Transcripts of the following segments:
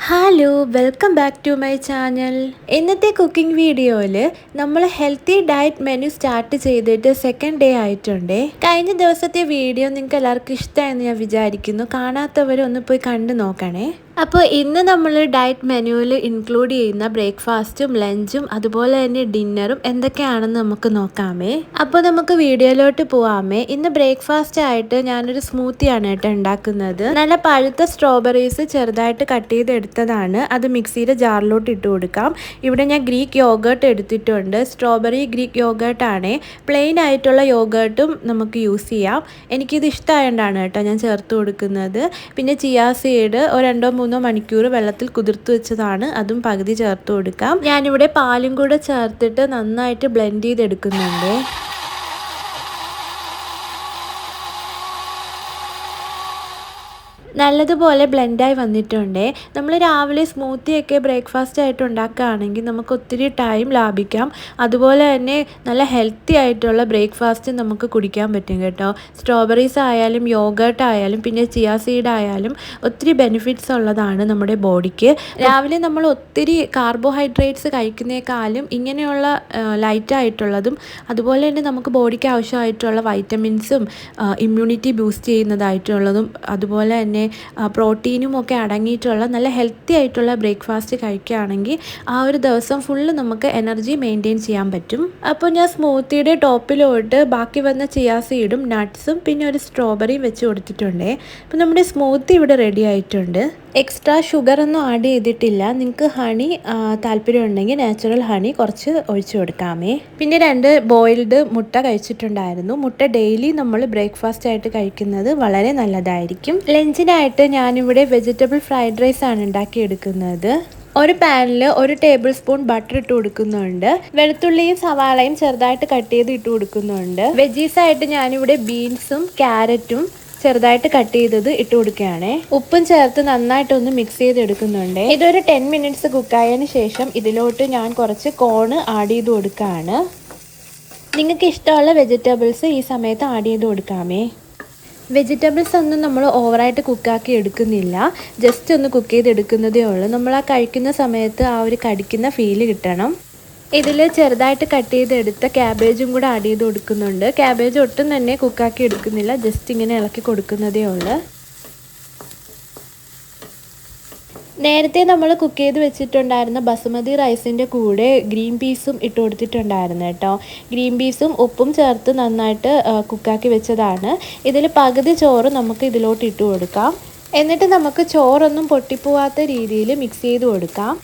Hello welcome back to my channel. ഇന്നത്തെ cooking വീഡിയോയിൽ നമ്മൾ ഹെൽത്തി ഡയറ്റ് മെനു സ്റ്റാർട്ട് ചെയ്തിട്ട് സെക്കൻഡ് ഡേ ആയിട്ടുണ്ട്. കഴിഞ്ഞ ദിവസത്തെ വീഡിയോ നിങ്ങൾക്ക് എല്ലാവർക്കും ഇഷ്ടമായെന്ന് ഞാൻ വിചാരിക്കുന്നു. കാണാത്തവരൊന്ന് പോയി കണ്ടു നോക്കണേ. അപ്പോൾ ഇന്ന് നമ്മൾ ഡയറ്റ് മെനുവിൽ ഇൻക്ലൂഡ് ചെയ്യുന്ന ബ്രേക്ക്ഫാസ്റ്റും ലഞ്ചും അതുപോലെ തന്നെ ഡിന്നറും എന്തൊക്കെയാണെന്ന് നമുക്ക് നോക്കാമേ. അപ്പോൾ നമുക്ക് വീഡിയോയിലോട്ട് പോവാമേ. ഇന്ന് ബ്രേക്ക്ഫാസ്റ്റ് ആയിട്ട് ഞാനൊരു സ്മൂത്തിയാണ് കേട്ടോ ഉണ്ടാക്കുന്നത്. നല്ല പഴുത്ത സ്ട്രോബെറീസ് ചെറുതായിട്ട് കട്ട് ചെയ്തെടുത്തതാണ്. അത് മിക്സിയുടെ ജാറിലോട്ട് ഇട്ട് കൊടുക്കാം. ഇവിടെ ഞാൻ ഗ്രീക്ക് യോഗേർട്ട് എടുത്തിട്ടുണ്ട്. സ്ട്രോബെറി ഗ്രീക്ക് യോഗേർട്ടാണ്. പ്ലെയിൻ ആയിട്ടുള്ള യോഗേർട്ടും നമുക്ക് യൂസ് ചെയ്യാം. എനിക്കിത് ഇഷ്ടമായതുകൊണ്ടാണ് കേട്ടോ ഞാൻ ചേർത്ത് കൊടുക്കുന്നത്. പിന്നെ ചിയാ സീഡ് ഒരു 2-3 മണിക്കൂർ വെള്ളത്തിൽ കുതിർത്ത് വെച്ചതാണ്. അതും പകുതി ചേർത്ത് കൊടുക്കാം. ഞാനിവിടെ പാലും കൂടെ ചേർത്തിട്ട് നന്നായിട്ട് ബ്ലെൻഡ് ചെയ്തെടുക്കുന്നുണ്ട്. നല്ലതുപോലെ ബ്ലെൻഡായി വന്നിട്ടുണ്ട്. നമ്മൾ രാവിലെ സ്മൂത്തിയൊക്കെ ബ്രേക്ക്ഫാസ്റ്റ് ആയിട്ട് ഉണ്ടാക്കുകയാണെങ്കിൽ നമുക്ക് ഒത്തിരി ടൈം ലാഭിക്കാം. അതുപോലെ തന്നെ നല്ല ഹെൽത്തി ആയിട്ടുള്ള ബ്രേക്ക്ഫാസ്റ്റ് നമുക്ക് കുടിക്കാൻ പറ്റും കേട്ടോ. സ്ട്രോബെറീസ് ആയാലും യോഗേർട്ട് ആയാലും പിന്നെ ചിയാ സീഡ് ആയാലും ഒത്തിരി ബെനിഫിറ്റ്സ് ഉള്ളതാണ് നമ്മുടെ ബോഡിക്ക്. രാവിലെ നമ്മൾ ഒത്തിരി കാർബോഹൈഡ്രേറ്റ്സ് കഴിക്കുന്നേക്കാളും ഇങ്ങനെയുള്ള ലൈറ്റായിട്ടുള്ളതും അതുപോലെ തന്നെ നമുക്ക് ബോഡിക്ക് ആവശ്യമായിട്ടുള്ള വൈറ്റമിൻസും ഇമ്മ്യൂണിറ്റി ബൂസ്റ്റ് ചെയ്യുന്നതായിട്ടുള്ളതും അതുപോലെ തന്നെ പ്രോട്ടീനും ഒക്കെ അടങ്ങിയിട്ടുള്ള നല്ല ഹെൽത്തി ആയിട്ടുള്ള ബ്രേക്ക്ഫാസ്റ്റ് കഴിക്കുകയാണെങ്കിൽ ആ ഒരു ദിവസം ഫുള്ള് നമുക്ക് എനർജി മെയിൻറ്റെയിൻ ചെയ്യാൻ പറ്റും. അപ്പോൾ ഞാൻ സ്മൂത്തിയുടെ ടോപ്പിലോട്ട് ബാക്കി വന്ന ചിയാ സീഡും നട്ട്സും പിന്നെ ഒരു സ്ട്രോബെറിയും വെച്ച് കൊടുത്തിട്ടുണ്ട്. അപ്പോൾ നമ്മുടെ സ്മൂത്തി ഇവിടെ റെഡി ആയിട്ടുണ്ട്. എക്സ്ട്രാ ഷുഗറൊന്നും ആഡ് ചെയ്തിട്ടില്ല. നിങ്ങൾക്ക് ഹണി താല്പര്യം ഉണ്ടെങ്കിൽ നാച്ചുറൽ ഹണി കുറച്ച് ഒഴിച്ചു കൊടുക്കാമേ. പിന്നെ 2 ബോയിൽഡ് മുട്ട കഴിച്ചിട്ടുണ്ടായിരുന്നു. മുട്ട ഡെയിലി നമ്മൾ ബ്രേക്ക്ഫാസ്റ്റ് ആയിട്ട് കഴിക്കുന്നത് വളരെ നല്ലതായിരിക്കും. ലഞ്ചിനായിട്ട് ഞാനിവിടെ വെജിറ്റബിൾ ഫ്രൈഡ് റൈസ് ആണ് ഉണ്ടാക്കിയെടുക്കുന്നത്. ഒരു പാനിൽ 1 ടേബിൾ സ്പൂൺ ബട്ടർ ഇട്ട് കൊടുക്കുന്നുണ്ട്. വെളുത്തുള്ളിയും സവാളയും ചെറുതായിട്ട് കട്ട് ചെയ്ത് ഇട്ട് കൊടുക്കുന്നുണ്ട്. വെജീസായിട്ട് ഞാനിവിടെ ബീൻസും ക്യാരറ്റും ചെറുതായിട്ട് കട്ട് ചെയ്തത് ഇട്ട് കൊടുക്കുകയാണ്. ഉപ്പും ചേർത്ത് നന്നായിട്ടൊന്ന് മിക്സ് ചെയ്തെടുക്കുന്നുണ്ട്. ഇതൊരു 10 മിനിറ്റ്സ് കുക്കായതിന് ശേഷം ഇതിലോട്ട് ഞാൻ കുറച്ച് കോണ് ആഡ് ചെയ്ത് കൊടുക്കുകയാണ്. നിങ്ങൾക്ക് ഇഷ്ടമുള്ള വെജിറ്റബിൾസ് ഈ സമയത്ത് ആഡ് ചെയ്ത് കൊടുക്കാമേ. വെജിറ്റബിൾസ് ഒന്നും നമ്മൾ ഓവറായിട്ട് കുക്കാക്കി എടുക്കുന്നില്ല. ജസ്റ്റ് ഒന്ന് കുക്ക് ചെയ്തെടുക്കുന്നതേ ഉള്ളൂ. നമ്മൾ ആ കഴിക്കുന്ന സമയത്ത് ആ ഒരു കടിക്കുന്ന ഫീല് കിട്ടണം. ഇതിൽ ചെറുതായിട്ട് കട്ട് ചെയ്തെടുത്ത ക്യാബേജും കൂടെ ആഡ് ചെയ്ത് കൊടുക്കുന്നുണ്ട്. ക്യാബേജ് ഒട്ടും തന്നെ കുക്കാക്കി എടുക്കുന്നില്ല. ജസ്റ്റ് ഇങ്ങനെ ഇളക്കി കൊടുക്കുന്നതേ ഉള്ളൂ. നേരത്തെ നമ്മൾ കുക്ക് ചെയ്ത് വെച്ചിട്ടുണ്ടായിരുന്ന ബസുമതി റൈസിൻ്റെ കൂടെ ഗ്രീൻ പീസും ഇട്ട് കൊടുത്തിട്ടുണ്ടായിരുന്നു കേട്ടോ. ഗ്രീൻ പീസും ഉപ്പും ചേർത്ത് നന്നായിട്ട് കുക്കാക്കി വെച്ചതാണ്. ഇതിൽ പകുതി ചോറ് നമുക്ക് ഇതിലോട്ട് ഇട്ട് കൊടുക്കാം. എന്നിട്ട് നമുക്ക് ചോറൊന്നും പൊട്ടിപ്പോവാത്ത രീതിയിൽ മിക്സ് ചെയ്ത് കൊടുക്കാം.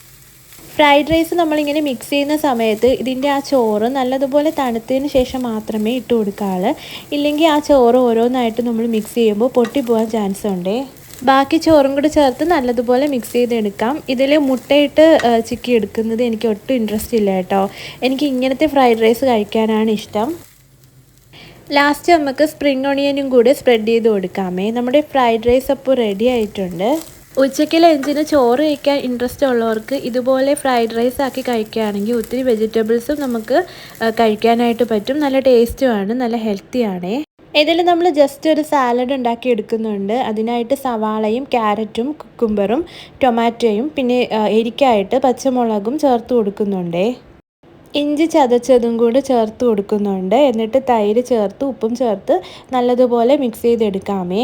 ഫ്രൈഡ് റൈസ് നമ്മളിങ്ങനെ മിക്സ് ചെയ്യുന്ന സമയത്ത് ഇതിൻ്റെ ആ ചോറ് നല്ലതുപോലെ തണുത്തതിന് ശേഷം മാത്രമേ ഇട്ട് കൊടുക്കാറ്. ഇല്ലെങ്കിൽ ആ ചോറ് ഓരോന്നായിട്ട് നമ്മൾ മിക്സ് ചെയ്യുമ്പോൾ പൊട്ടിപ്പോകാൻ ചാൻസ് ഉണ്ട്. ബാക്കി ചോറും കൂടി ചേർത്ത് നല്ലതുപോലെ മിക്സ് ചെയ്തെടുക്കാം. ഇതിൽ മുട്ടയിട്ട് ചിക്കി എടുക്കുന്നത് എനിക്ക് ഒട്ടും ഇൻട്രസ്റ്റ് ഇല്ല കേട്ടോ. എനിക്ക് ഇങ്ങനത്തെ ഫ്രൈഡ് റൈസ് കഴിക്കാനാണ് ഇഷ്ടം. ലാസ്റ്റ് നമുക്ക് സ്പ്രിംഗ് ഒണിയനും കൂടി സ്പ്രെഡ് ചെയ്ത് കൊടുക്കാമേ. നമ്മുടെ ഫ്രൈഡ് റൈസ് അപ്പോൾ റെഡി ആയിട്ടുണ്ട്. ഉച്ചയ്ക്ക് ലഞ്ചിന് ചോറ് കഴിക്കാൻ ഇൻട്രസ്റ്റ് ഉള്ളവർക്ക് ഇതുപോലെ ഫ്രൈഡ് റൈസ് ആക്കി കഴിക്കുകയാണെങ്കിൽ ഒത്തിരി വെജിറ്റബിൾസും നമുക്ക് കഴിക്കാനായിട്ട് പറ്റും. നല്ല ടേസ്റ്റുമാണ്, നല്ല ഹെൽത്തിയാണ്. ഇതിൽ നമ്മൾ ജസ്റ്റ് ഒരു സാലഡ് ഉണ്ടാക്കി എടുക്കുന്നുണ്ട്. അതിനായിട്ട് സവാളയും ക്യാരറ്റും കുക്കുംബറും ടൊമാറ്റോയും പിന്നെ എരിക്കായിട്ട് പച്ചമുളകും ചേർത്ത് കൊടുക്കുന്നുണ്ട്. ഇഞ്ചി ചതച്ചതും കൂടി ചേർത്ത് കൊടുക്കുന്നുണ്ട്. എന്നിട്ട് തൈര് ചേർത്ത് ഉപ്പും ചേർത്ത് നല്ലതുപോലെ മിക്സ് ചെയ്തെടുക്കാമേ.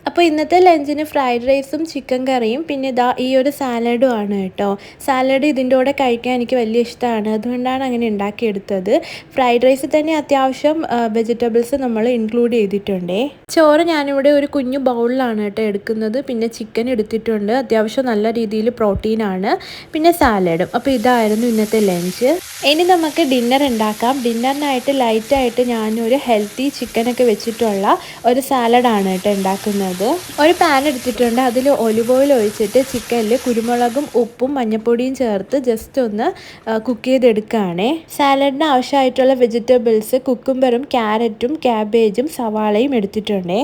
അപ്പോൾ ഇന്നത്തെ ലഞ്ചിന് ഫ്രൈഡ് റൈസും ചിക്കൻ കറിയും പിന്നെ ഇതാ ഈ ഒരു സാലഡും ആണ് കേട്ടോ. സാലഡ് ഇതിൻ്റെ കൂടെ കഴിക്കാൻ എനിക്ക് വലിയ ഇഷ്ടമാണ്. അതുകൊണ്ടാണ് അങ്ങനെ ഉണ്ടാക്കിയെടുത്തത്. ഫ്രൈഡ് റൈസിൽ തന്നെ അത്യാവശ്യം വെജിറ്റബിൾസ് നമ്മൾ ഇൻക്ലൂഡ് ചെയ്തിട്ടുണ്ട്. ചോറ് ഞാനിവിടെ ഒരു കുഞ്ഞു ബൗളിലാണ് കേട്ടോ എടുക്കുന്നത്. പിന്നെ ചിക്കൻ എടുത്തിട്ടുണ്ട്. അത്യാവശ്യം നല്ല രീതിയിൽ പ്രോട്ടീനാണ്. പിന്നെ സാലഡും. അപ്പോൾ ഇതായിരുന്നു ഇന്നത്തെ ലഞ്ച്. ഇനി നമുക്ക് ഡിന്നർ ഉണ്ടാക്കാം. ഡിന്നറിനായിട്ട് ലൈറ്റായിട്ട് ഞാനൊരു ഹെൽത്തി ചിക്കനൊക്കെ വെച്ചിട്ടുള്ള ഒരു സാലഡാണ് കേട്ടോ ഉണ്ടാക്കുന്നത്. ഒരു പാൻ എടുത്തിട്ടുണ്ട്. അതിൽ ഒലിവ് ഓയിൽ ഒഴിച്ചിട്ട് ചിക്കനിൽ കുരുമുളകും ഉപ്പും മഞ്ഞൾപ്പൊടിയും ചേർത്ത് ജസ്റ്റ് ഒന്ന് കുക്ക് ചെയ്തെടുക്കുകയാണ്. സാലഡിന് ആവശ്യമായിട്ടുള്ള വെജിറ്റബിൾസ് കുക്കുംബറും ക്യാരറ്റും ക്യാബേജും സവാളയും എടുത്തിട്ടുണ്ട്.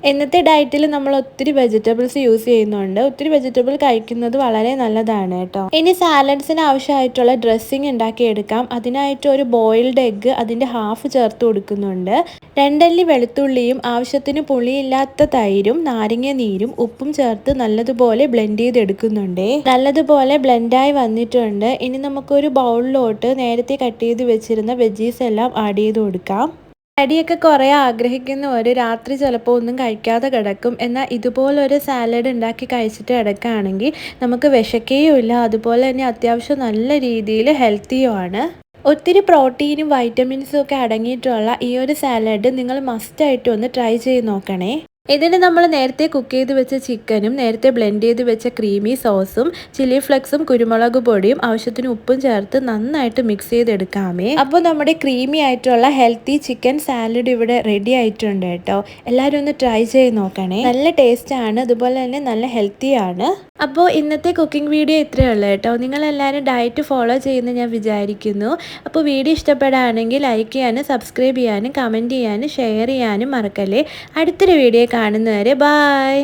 ഇന്നത്തെ ഡയറ്റിൽ നമ്മൾ ഒത്തിരി വെജിറ്റബിൾസ് യൂസ് ചെയ്യുന്നുണ്ട്. ഒത്തിരി വെജിറ്റബിൾ കഴിക്കുന്നത് വളരെ നല്ലതാണ് കേട്ടോ. ഇനി സാലഡ്സിന് ആവശ്യമായിട്ടുള്ള ഡ്രസ്സിങ് ഉണ്ടാക്കിയെടുക്കാം. അതിനായിട്ട് ഒരു ബോയിൽഡ് എഗ്ഗ് അതിൻ്റെ ഹാഫ് ചേർത്ത് കൊടുക്കുന്നുണ്ട്. 2 അല്ലി വെളുത്തുള്ളിയും ആവശ്യത്തിന് പുളിയില്ലാത്ത തൈരും നാരങ്ങ നീരും ഉപ്പും ചേർത്ത് നല്ലതുപോലെ ബ്ലെൻഡ് ചെയ്തെടുക്കുന്നുണ്ട്. നല്ലതുപോലെ ബ്ലെൻഡായി വന്നിട്ടുണ്ട്. ഇനി നമുക്കൊരു ബൗളിലോട്ട് നേരത്തെ കട്ട് ചെയ്ത് വെച്ചിരുന്ന വെജീസ് എല്ലാം ആഡ് ചെയ്ത് കൊടുക്കാം. കടിയൊക്കെ കുറേ ആഗ്രഹിക്കുന്നവർ രാത്രി ചിലപ്പോൾ ഒന്നും കഴിക്കാതെ കിടക്കും. എന്നാൽ ഇതുപോലൊരു സാലഡ് ഉണ്ടാക്കി കഴിച്ചിട്ട് കിടക്കുകയാണെങ്കിൽ നമുക്ക് വിശക്കുകയുമില്ല. അതുപോലെ തന്നെ അത്യാവശ്യം നല്ല രീതിയിൽ ഹെൽത്തിയുമാണ്. ഒത്തിരി പ്രോട്ടീനും വൈറ്റമിൻസും ഒക്കെ അടങ്ങിയിട്ടുള്ള ഈ ഒരു സാലഡ് നിങ്ങൾ മസ്റ്റായിട്ട് ഒന്ന് ട്രൈ ചെയ്ത് നോക്കണേ. ഇതിന് നമ്മൾ നേരത്തെ കുക്ക് ചെയ്ത് വെച്ച ചിക്കനും നേരത്തെ ബ്ലെൻഡ് ചെയ്ത് വെച്ച ക്രീമി സോസും ചില്ലി ഫ്ലെക്സും കുരുമുളക് പൊടിയും ആവശ്യത്തിന് ഉപ്പും ചേർത്ത് നന്നായിട്ട് മിക്സ് ചെയ്തെടുക്കാമേ. അപ്പോൾ നമ്മുടെ ക്രീമി ആയിട്ടുള്ള ഹെൽത്തി ചിക്കൻ സാലഡ് ഇവിടെ റെഡി ആയിട്ടുണ്ട് കേട്ടോ. എല്ലാവരും ഒന്ന് ട്രൈ ചെയ്ത് നോക്കണേ. നല്ല ടേസ്റ്റാണ്, അതുപോലെ തന്നെ നല്ല ഹെൽത്തിയാണ്. അപ്പോൾ ഇന്നത്തെ കുക്കിംഗ് വീഡിയോ ഇത്രയേ ഉള്ളൂ കേട്ടോ. നിങ്ങളെല്ലാവരും ഡയറ്റ് ഫോളോ ചെയ്യുമെന്ന് ഞാൻ വിചാരിക്കുന്നു. അപ്പോൾ വീഡിയോ ഇഷ്ടപ്പെടുകയാണെങ്കിൽ ലൈക്ക് ചെയ്യാനും സബ്സ്ക്രൈബ് ചെയ്യാനും കമൻറ്റ് ചെയ്യാനും ഷെയർ ചെയ്യാനും മറക്കല്ലേ. അടുത്തൊരു വീഡിയോ കാണുന്നവരെ ബായ്.